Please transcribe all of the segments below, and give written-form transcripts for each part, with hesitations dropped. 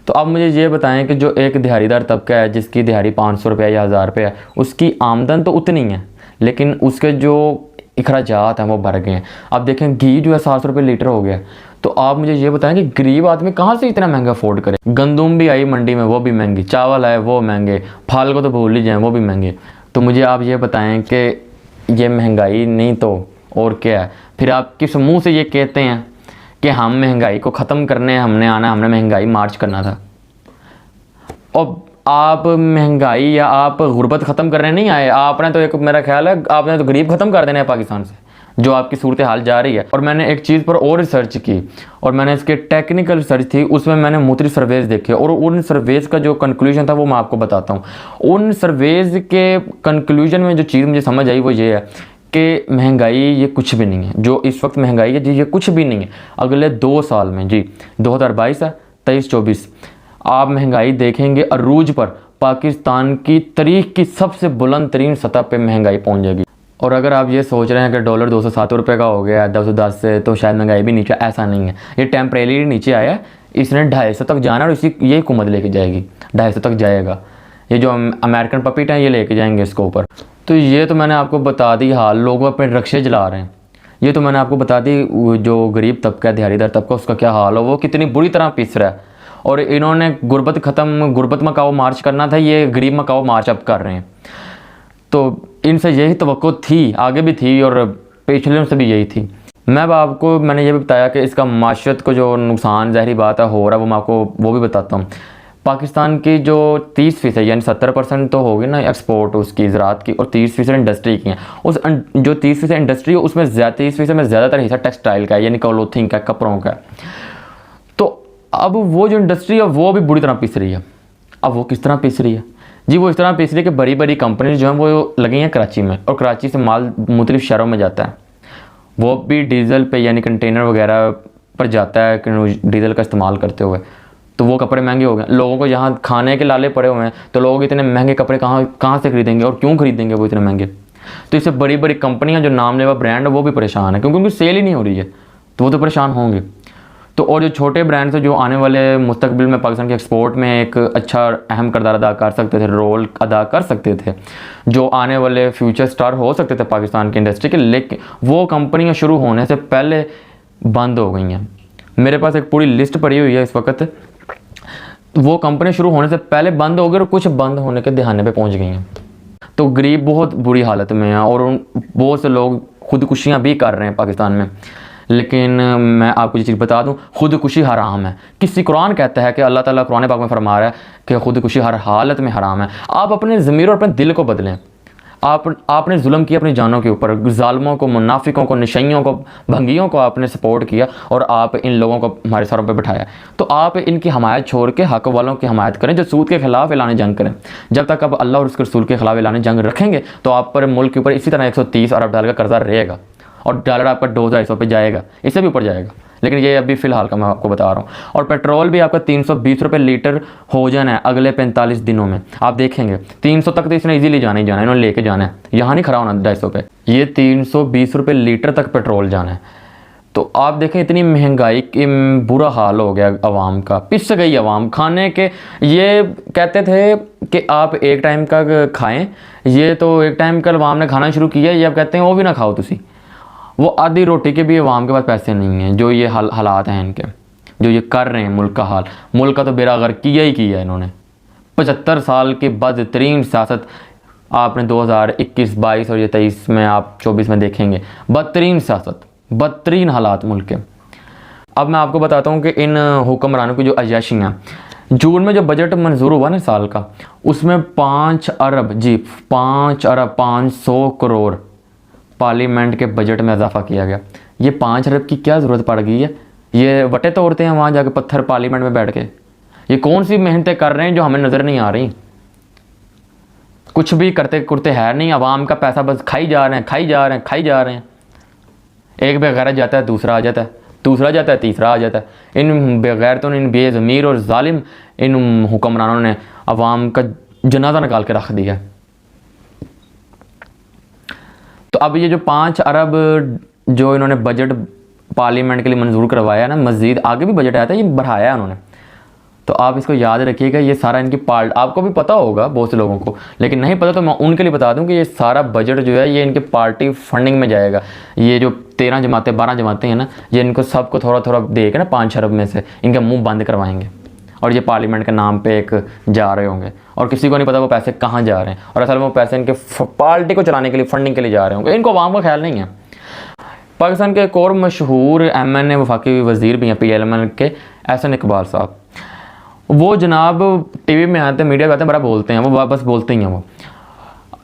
तो अब मुझे ये बताएं कि जो एक दिहाड़ीदार तबका है जिसकी दिहाड़ी 500 रुपये या 1000 रुपये है, उसकी आमदन तो उतनी है लेकिन उसके जो अखराजात हैं वो बढ़ गए हैं। अब देखें घी जो है 700 रुपये लीटर हो गया। तो आप मुझे ये बताएं कि गरीब आदमी कहाँ से इतना महंगा अफोर्ड करे। गंदम भी आई मंडी में, वो भी महंगी, चावल आए वो महंगे, फल को तो भूल ही जाएँ वो भी महंगे। तो मुझे आप ये बताएं कि ये महंगाई नहीं तो और क्या है। फिर आप किस मुँह से ये कहते हैं कि हम महंगाई को ख़त्म करने हमने आना, हमने महंगाई मार्च करना था। और आप महंगाई या आप गुर्बत ख़त्म करने नहीं आए, आपने तो एक, मेरा ख्याल है आपने तो गरीब ख़त्म कर देना है पाकिस्तान से, जो आपकी सूरत हाल जा रही है। और मैंने एक चीज़ पर और रिसर्च की और मैंने इसके टेक्निकल रिसर्च थी, उसमें मैंने मुख्तलिफ सर्वेज़ देखे और उन सर्वेज़ का जो कंक्लूजन था वो मैं आपको बताता हूँ। उन सर्वेज़ के कंक्लूजन में जो चीज़ मुझे समझ आई वो ये है कि महंगाई ये कुछ भी नहीं है। जो इस वक्त महंगाई है जी ये कुछ भी नहीं है। अगले 2 साल में जी 2022 है 23-24 आप महंगाई देखेंगे अरूज पर, पाकिस्तान की तारीख की सबसे बुलंद तरीन सतह पे महंगाई पहुंच जाएगी। और अगर आप ये सोच रहे हैं कि डॉलर 207 रुपये का हो गया 210 से तो शायद महंगाई भी नीचे, ऐसा नहीं है। ये टेम्परेरी नीचे आया है, इसने 250 तक जाना और इसी ये हुकूमत लेके जाएगी, 250 तक जाएगा। ये जो अमेरिकन पपीट हैं ये लेके जाएंगे इसको ऊपर। तो ये तो मैंने आपको बता दी हाल, लोग अपने रक्शे जला रहे हैं। ये तो मैंने आपको बता दी जो गरीब तबका दिहाड़ीदार तबका उसका क्या हाल हो, वो कितनी बुरी तरह पिस रहा है। और इन्होंने गुर्बत ख़त्म, गुर्बत मकाओ मार्च करना था, ये गरीब मकाओ मार्च अब कर रहे हैं। तो इनसे यही तवक्को थी, आगे भी थी और पिछले से भी यही थी। मैंने ये भी बताया कि इसका माशरत को जो नुकसान ज़ाहिरी बात है हो रहा है, वो मैं आपको वो भी बताता हूँ। पाकिस्तान की जो 30% यानी 70% तो होगी ना एक्सपोर्ट उसकी ज़राअत की, और 30% इंडस्ट्री की है। उस जो 30% इंडस्ट्री है उसमें 30% में ज़्यादातर हिस्सा टेक्सटाइल का है, यानी क्लॉथिंग का, कपड़ों का। तो अब वो जो इंडस्ट्री है वो भी बुरी तरह पिस रही है। अब वो किस तरह पिस रही है जी, वो इस तरह पिस रही है कि बड़ी बड़ी कंपनी जो हैं वो लगी हैं कराची में, और कराची से माल मुख्तलिफ शहरों में जाता है, वो भी डीज़ल पे यानी कंटेनर वगैरह पर जाता है डीज़ल का इस्तेमाल करते हुए। तो वो कपड़े महंगे हो गए, लोगों को यहाँ खाने के लाले पड़े हुए हैं, तो लोग इतने महंगे कपड़े कहाँ से खरीदेंगे और क्यों खरीदेंगे वो इतने महंगे। तो इससे बड़ी बड़ी कंपनियाँ जो नामलेवा ब्रांड है वो भी परेशान है, क्योंकि उनकी सेल ही नहीं हो रही है, तो वो तो परेशान होंगे। तो और जो छोटे ब्रांड्स हैं जो आने वाले मुस्तकबिल में पाकिस्तान के एक्सपोर्ट में एक अच्छा अहम किरदार अदा कर सकते थे, रोल अदा कर सकते थे, जो आने वाले फ्यूचर स्टार हो सकते थे पाकिस्तान की इंडस्ट्री के, लेकिन वो कंपनियां शुरू होने से पहले बंद हो गई हैं। मेरे पास एक पूरी लिस्ट पड़ी हुई है इस वक्त, वो कंपनियां शुरू होने से पहले बंद हो गई और कुछ बंद होने के दहाने पे पहुंच गई हैं। तो गरीब बहुत बुरी हालत में है और बहुत से लोग खुदकुशियाँ भी कर रहे हैं पाकिस्तान में। लेकिन मैं आपको ये चीज़ बता दूं, खुदकुशी हराम है। किसी कुरान कहता है कि अल्लाह ताला कुरान पाक में फरमा रहा है कि खुदकुशी हर हालत में हराम है। आप अपने ज़मीर और अपने दिल को बदलें। आपने जुल्म किया अपनी जानों के ऊपर, जालिमों को, मुनाफिकों को, नशइयों को, भंगियों को आपने सपोर्ट किया और आप इन लोगों को हमारे सरों पर बिठाया। तो आप इनकी हमायत छोड़ के हक वालों की हमायत करें जो सूद के खिलाफ ऐलान जंग करें। जब तक आप अल्लाह और उसके रसूल के खिलाफ ऐलान जंग रखेंगे तो आप पर मुल्क के ऊपर इसी तरह 130 अरब डॉलर का कर्जा रहेगा और डॉलर आपका 200-250 पे जाएगा, इससे भी ऊपर जाएगा। लेकिन ये अभी फ़िलहाल का मैं आपको बता रहा हूँ। और पेट्रोल भी आपका 320 रुपये लीटर हो जाना है अगले 45 दिनों में। आप देखेंगे 300 तक तो इसने इजीली जाना ही जाना है, इन्होंने लेके जाना है, यहाँ नहीं खड़ा होना 250 पे, ये 320 रुपये लीटर तक पेट्रोल जाना है। तो आप देखें इतनी महंगाई की बुरा हाल हो गया आवाम का, पिस गई आवाम खाने के। ये कहते थे कि आप एक टाइम का खाएँ, ये तो एक टाइम का आवाम ने खाना शुरू किया, ये अब कहते हैं वो भी ना खाओ तुसी। वो आधी रोटी के भी अवाम के पास पैसे नहीं हैं। जो ये हालात हैं इनके, जो ये कर रहे हैं मुल्क का हाल, मुल्क का तो बेड़ा गर्क किया ही किया इन्होंने। 75 साल की बदतरीन सियासत आपने 2021, 22 और ये 23 में आप 24 में देखेंगे। बदतरीन सियासत, बदतरीन हालात मुल्क के। अब मैं आपको बताता हूँ कि इन हुक्मरानों की जो अय्याशियाँ, जून में जो बजट मंजूर हुआ ना साल का, उसमें 5 अरब जी 5 अरब 500 करोड़ पार्लियामेंट के बजट में इजाफा किया गया। ये 5 अरब की क्या ज़रूरत पड़ गई है? ये वटे तोड़ते हैं वहाँ जाके पत्थर पार्लियामेंट में बैठ के। ये कौन सी मेहनतें कर रहे हैं जो हमें नज़र नहीं आ रही? कुछ भी करते करते है नहीं, आवाम का पैसा बस खाई जा रहे हैं, खाई जा रहे हैं, खाई जा रहे हैं। एक बेगैरत जाता है दूसरा आ जाता है, दूसरा जाता है तीसरा आ जाता है। इन बेगैरतों ने, इन बेज़मीर और जालिम इन हुक्मरानों ने आवाम का जनाजा निकाल के रख दिया। तो अब ये जो 5 अरब जो इन्होंने बजट पार्लियामेंट के लिए मंजूर करवाया ना, मज़ीद आगे भी बजट आया था, ये बढ़ाया उन्होंने। तो आप इसको याद रखिएगा, ये सारा इनकी पार्ट आपको भी पता होगा बहुत से लोगों को, लेकिन नहीं पता तो मैं उनके लिए बता दूं कि ये सारा बजट जो है ये इनके पार्टी फंडिंग में जाएगा। ये जो 13 जमातें 12 जमातें हैं ना, ये इनको सबको थोड़ा थोड़ा दे के ना 5 अरब में से इनका मुंह बंद करवाएंगे और ये पार्लियामेंट के नाम पे एक जा रहे होंगे और किसी को नहीं पता वो पैसे कहाँ जा रहे हैं, और असल में वो पैसे इनके पार्टी को चलाने के लिए, फंडिंग के लिए जा रहे होंगे। इनको आवाम का ख्याल नहीं है। पाकिस्तान के एक और मशहूर MNA वफाकी वज़ीर भी हैं PLMN के, एहसन इकबाल साहब, वो जनाब TV में आते हैं, मीडिया में आते हैं, बड़ा बोलते हैं, वो बस बोलते ही हैं। वो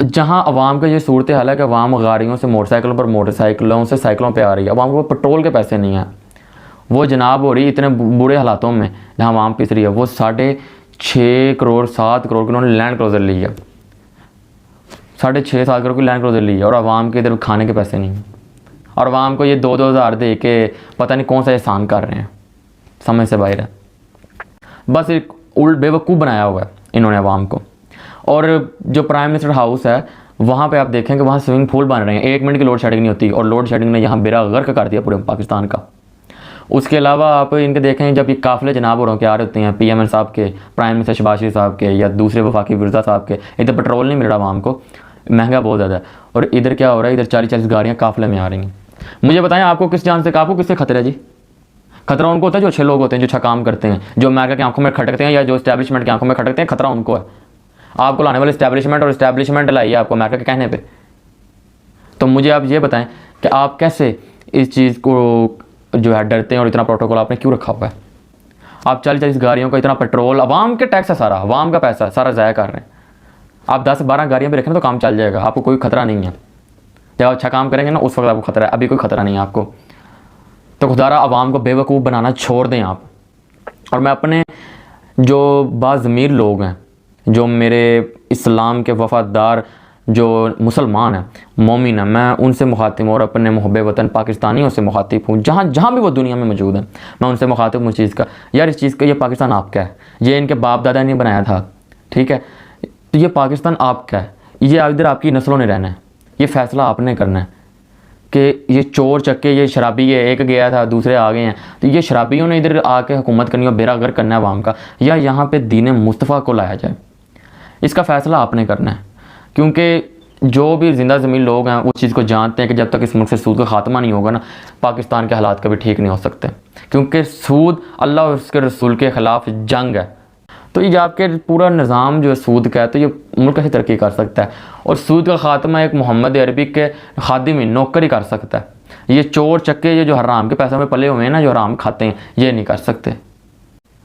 जहाँ अवाम का ये सूरत हाल है कि अवाम गाड़ियों से मोटरसाइकिलों पर, मोटरसाइकिलों से साइकिलों पे आ रही है, अवाम को पेट्रोल के पैसे नहीं हैं। वो जनाब हो रही इतने बुरे हालातों में जहाँ अवाम पिस रही है। वो 6.5 करोड़ 7 करोड़ की उन्होंने लैंड क्रूज़र ली है, 6.5 7 करोड़ की लैंड क्रूज़र ली है, और अवाम के इधर खाने के पैसे नहीं हैं, और अवाम को ये 2-2 हज़ार दे के पता नहीं कौन सा एहसान कर रहे हैं, समझ से बाहर है। बस एक उल्ट बेवकूफ़ बनाया हुआ है इन्होंने अवाम को। और जो प्राइम मिनिस्टर हाउस है वहाँ पे आप देखें कि वहाँ स्विमिंग पूल बन रहे हैं, 1 मिनट की लोड शेडिंग नहीं होती, और लोड शेडिंग ने यहाँ बेड़ा गर्क कर दिया पूरे पाकिस्तान का। उसके अलावा आप इनके देखें जब ये काफ़िले जनाब और के आ रहे होते हैं, PMN साहब के, प्राइम मिनिस्टर शहबाज शरीफ साहब के, या दूसरे वफाकी वज़ीर साहब के, इधर पेट्रोल नहीं मिल रहा आवाम को, महंगा बहुत ज़्यादा है, और इधर क्या हो रहा है, इधर 40-40 गाड़ियाँ काफ़िले में आ रही हैं। मुझे बताएं आपको किस जान से, आपको किससे खतरा है जी? खतरा उनको होता है जो अच्छे लोग होते हैं, जो अच्छा काम करते हैं, जो अमेरिका की आंखों में खटकते हैं या जो इस्टेब्लिशमेंट की आंखों में खटकते हैं। खतरा उनको है। आपको लाने वाले इस्टेब्लिशमेंट, और इस्टेब्लिशमेंट लाई है आपको अमेरिका के कहने पे। तो मुझे आप ये बताएं कि आप कैसे इस चीज़ को जो है डरते हैं, और इतना प्रोटोकॉल आपने क्यों रखा हुआ है? आप 40-40 गाड़ियों का इतना पेट्रोल, अवाम के टैक्स है सारा, अवाम का पैसा सारा ज़ाया कर रहे हैं। आप 10-12 गाड़ियाँ भी रखें तो काम चल जाएगा, आपको कोई खतरा नहीं है। जब अच्छा काम करेंगे ना उस वक्त आपको खतरा है, अभी कोई खतरा नहीं है आपको। तो खुदारा अवाम को बेवकूफ़ बनाना छोड़ दें आप। और मैं अपने जो बाज़मीर लोग हैं, जो मेरे इस्लाम के वफ़ादार जो मुसलमान हैं, मोमिन हैं, मैं उनसे मुखातिब हूँ, और अपने मुहब्बे वतन पाकिस्तानियों से मुखातिब हूँ, जहाँ भी वो दुनिया में मौजूद हैं, मैं उनसे मुखातिब हूँ। इस चीज़ का, यार इस चीज़ का, ये पाकिस्तान आपका है, ये इनके बाप दादा ने बनाया था, ठीक है? तो ये पाकिस्तान आपका है, ये इधर आपकी नस्लों ने रहना है, ये फ़ैसला आपने करना है कि ये चोर चक्के, ये शराबी है, एक गया था दूसरे आ गए हैं, तो ये शराबियों ने इधर आके हुकूमत करनी और बेड़ा गर्क करना है अवाम का, या यहाँ पे दीन मुस्तफ़ा को लाया जाए, इसका फ़ैसला आपने करना है। क्योंकि जो भी ज़िंदा ज़मीन लोग हैं उस चीज़ को जानते हैं कि जब तक इस मुल्क से सूद का ख़ात्मा नहीं होगा ना, पाकिस्तान के हालात कभी ठीक नहीं हो सकते, क्योंकि सूद अल्लाह और उसके रसूल के ख़िलाफ़ जंग है। तो ये आपके पूरा निज़ाम जो है सूद का है, तो ये मुल्क कैसे तरक्की कर सकता है? और सूद का ख़ात्मा एक मोहम्मद अरबी के खादिम नौकर ही कर सकता है। ये चोर चक्के, ये जो हराम के पैसों में पले हुए हैं ना, जो हराम खाते हैं, ये नहीं कर सकते।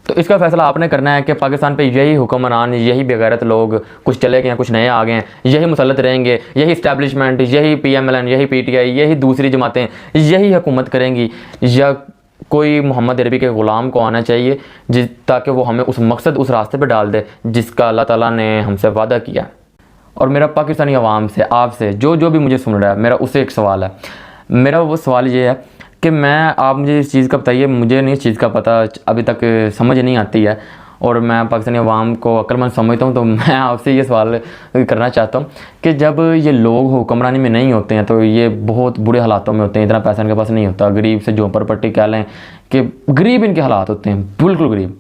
तो इसका फ़ैसला आपने करना है कि पाकिस्तान पे यही हुक्मरान, यही बेगैरत लोग, कुछ चले गए हैं, कुछ नए आ गए हैं, यही मुसल्लत रहेंगे, यही इस्टेब्लिशमेंट, यही PMLN, यही PTI, यही दूसरी जमातें, यही हुकूमत करेंगी, या कोई मोहम्मद अरबी के ग़ुलाम को आना चाहिए ताकि वो हमें उस मकसद, उस रास्ते पे डाल दे जिसका अल्लाह ताला ने हमसे वादा किया। और मेरा पाकिस्तानी अवाम से, आपसे, जो भी मुझे सुन रहा है, मेरा उससे एक सवाल है। मेरा वो सवाल ये है कि आप मुझे इस चीज़ का बताइए, मुझे नहीं इस चीज़ का पता, अभी तक समझ नहीं आती है, और मैं पाकिस्तानी अवाम को अक्लमंद समझता हूँ। तो मैं आपसे ये सवाल करना चाहता हूँ कि जब ये लोग हुक्मरानी में नहीं होते हैं तो ये बहुत बुरे हालातों में होते हैं, इतना पैसा इनके पास नहीं होता, गरीब से झोंपड़पट्टी कह लें कि गरीब इनके हालात होते हैं, बिल्कुल गरीब।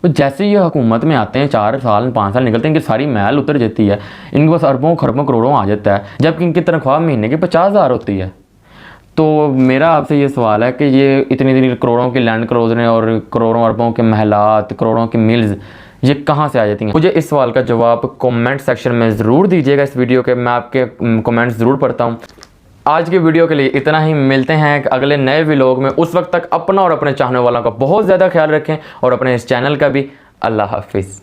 तो जैसे ये हुकूमत में आते हैं, 4 साल 5 साल निकलते हैं, इनकी सारी मैल उतर जाती है, इनके पास अरबों खरबों करोड़ों आ जाता है, जबकि इनकी तनख्वाह महीने की 50,000 होती है। तो मेरा आपसे ये सवाल है कि ये इतनी करोड़ों की लैंड क्रूज़रें और करोड़ों अरबों के महलात, करोड़ों की मिल्स, ये कहाँ से आ जाती हैं? मुझे इस सवाल का जवाब कमेंट सेक्शन में ज़रूर दीजिएगा इस वीडियो के, मैं आपके कमेंट्स ज़रूर पढ़ता हूँ। आज की वीडियो के लिए इतना ही, मिलते हैं अगले नए व्लॉग में। उस वक्त तक अपना और अपने चाहने वालों का बहुत ज़्यादा ख्याल रखें, और अपने इस चैनल का भी। अल्लाह हाफिज़।